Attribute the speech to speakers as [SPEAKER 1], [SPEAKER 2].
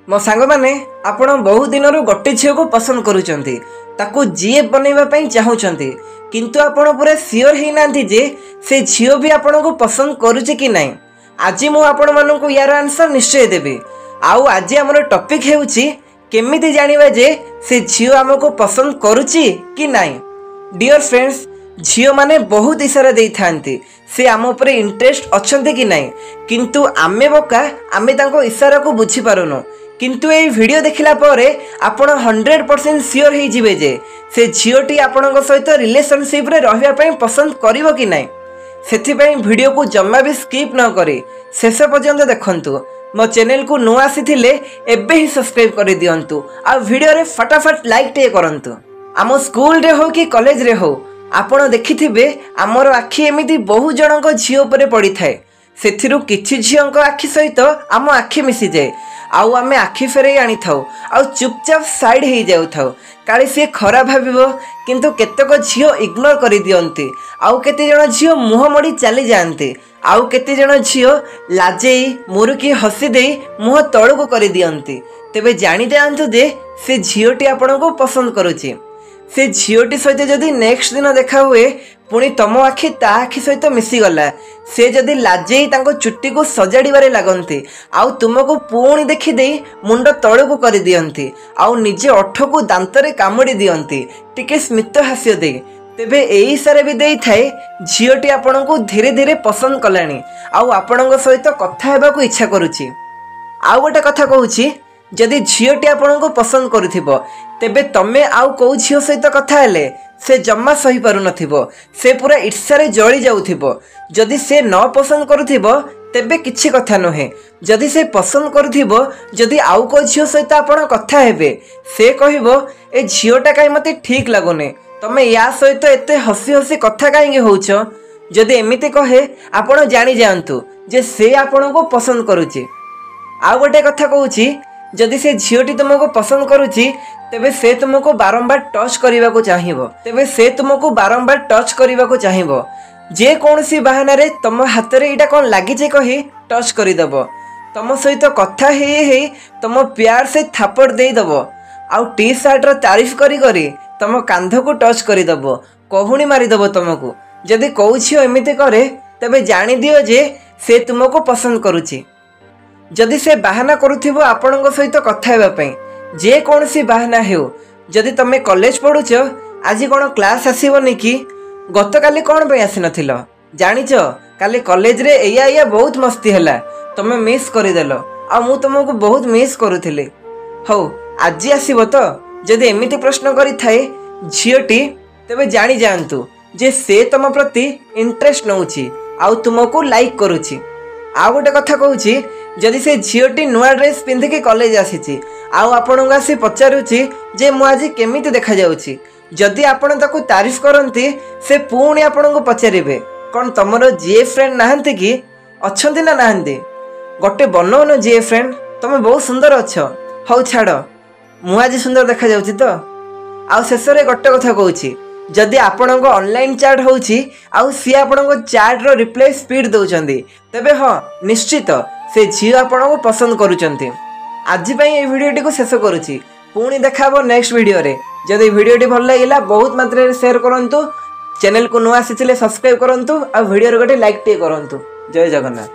[SPEAKER 1] मो सांग मैंने आपण बहु दिन गोटे झील को पसंद करुँच ताकू जीएफ बनवाई चाहूँगी किंतु आपण पूरा सियोर होना जे से झील भी आपण को पसंद करुचे कि ना। आज मुझे यार आंसर निश्चय देवी। आज आम टॉपिक है केमिति जानिबा जे से झील आमको पसंद करुची कि ना। डियर फ्रेंड्स, झील माने बहुत इशारा दे थांती से आम उपरे इंटरेस्ट अच्छे कि ना, किंतु आमे बोका आमे तांको इशारा को बुझी पारुनु। किंतु ये वीडियो देखला परे आपण 100% सियोर हो जिवे जे से झीलटी आपणक सहित रिलेशनशिप रे रहिबा पई पसंद करिवो कि ना। सेथिपई वीडियो को जम्मा भी स्किप न करी शेष पर्यंत देखंतु। मो चैनल को नुआ आसीथिले एबे ही सब्सक्राइब कर दियंतु आ वीडियो रे फटाफट लाइक टे करंतु। आम स्कूल रे हो कि कॉलेज रे हो आपण देखिथिबे आमर आखि एमिति बहु जनक झील उपरे पड़ी थाए। सेथिरु किछि झीलक आखि सहित आम आखि मिसी जाए आउ आमे आखि फेरे आनी थाउ आउ चुपचाप साइड हो जाउ थाउ काली सी खराब भाविबो। किंतु केतक झील इग्नोर कर दियंती आउ केते जण झील मुह मोड़ी चली जाते आउ केते जण झील लाजेई मुरुकी हसी दे मुह तळको कर दियंती। तेबे जानि जांतु जे से झीलटी आपण को पसंद करूची। से झीलटी सहित जदि नेक्स्ट दिन देखा हुए पुणी तम आखि ता आखि सहित मिसी गला से जदि लाजेई तांको चुट्टी को सजाड़िबारे लागंती आउ तुमको पुणी देखि दे मुंड तळको कर दियंती आउ निजे ओठ को दांतरे कामुड़ी दियंती टिके स्मित हास्य दे। तेबे एई सारे भी देई थाए झीलटी आपण को धीरे धीरे पसंद कलानी आउ आपणक सहित कथा हेबा को इच्छा करूची। आउ गोटे कथा कहूची, जदि झीलटी आपण को पसंद करुथिबो तेबे तमे आउ को झील सहित कथा हेले से जम्मा सही पारु नथिबो, से पूरा ईर्ष्यारे जळी जाउथिबो। जदि से न पसंद करुथिबो तेबे किछि कथा नहे। जदि से पसंद करुथिबो जदि आउ को झील सहित आपण कथा हेबे से कहिबो ए झीलटा काई मते ठीक लागोने, तमे या सहित एते हसी हसी कथा काई होउछ। जदि एमिति कहे आपण जानि जांतु जे से आपण को पसंद करूची। आउ गोटे कथा कहूची, जदि से झीलटी तुमको पसंद करुची तेबे से तुमको बारंबार टच करने को चाहिए। तेबे से तुमको बारंबार टच करने को चाहिए। जे कौन सी बहाना रे तुम हाथ रे इटा कौन लगी कही टच करदेव। तुम सहित कथा हे तुम प्यार से थापड़ देदेव आउ टी सार्ट तारीफ करी करी तुम कांध को टच करदेव, कहूणी मारिदेव तुमको। जदि कौ झील एमिति करे तेबे जानी दियो जे से तुमको पसंद करुची। जदि से बाहाना करुथिबो आपणक सहित कथा हेबा पई जे कौन सी बाहाना हो। जदि तमे कॉलेज पढ़ुच आज कौन क्लास आसबनी कि गत काली कौन पे आसी नथिल जानिच काली कॉलेज रे एया बहुत मस्ती हैला तमे मिस करदेल आ मु तुमको बहुत मिस करुथिले। हौ आज आसीबो तो जदि एमिति प्रश्न करि थाए झीलटी तेबे जानि जांतु जे से तुम प्रति इंटरेस्ट नउची आ तुमको लाइक करुची। आ गोटे कथा कहूची, जदि से झीलटी नुआ ड्रेस पिंधिकी कॉलेज आसी आउ आपन आसी पचारुची जे मु आज केमिति देखा जाउची, जदि आपण ताकू तारीफ करंती से पुणी आपन को पचारिबे कौन तमरो जीए फ्रेंड नाहंती कि अच्छंती ना नाहंती। गोटे बनौन जीए फ्रेंड, तमे बहुत सुंदर अच्छ। हौ छाड़ मु आज सुंदर देखा जाउची तो। आउ शेष रे गोटे कथा कहूची, जदि आपण को ऑनलाइन चैट होउची आउ सी आपण को चैट रो रिप्लाई स्पीड दउचंदी तेबे हां निश्चित से झील आपण को पसंद करूचंती। आज पई ए वीडियोटी को शेष करूची, पुणी देखाबो नेक्स्ट वीडियो रे। जदि वीडियोटी भल लागिला बहुत मात्रा रे शेयर करंतु, चैनल को नुआ आसीथिले सब्सक्राइब करंतु आ वीडियो रे गोटे लाइक टे करंतु। जय जगन्नाथ।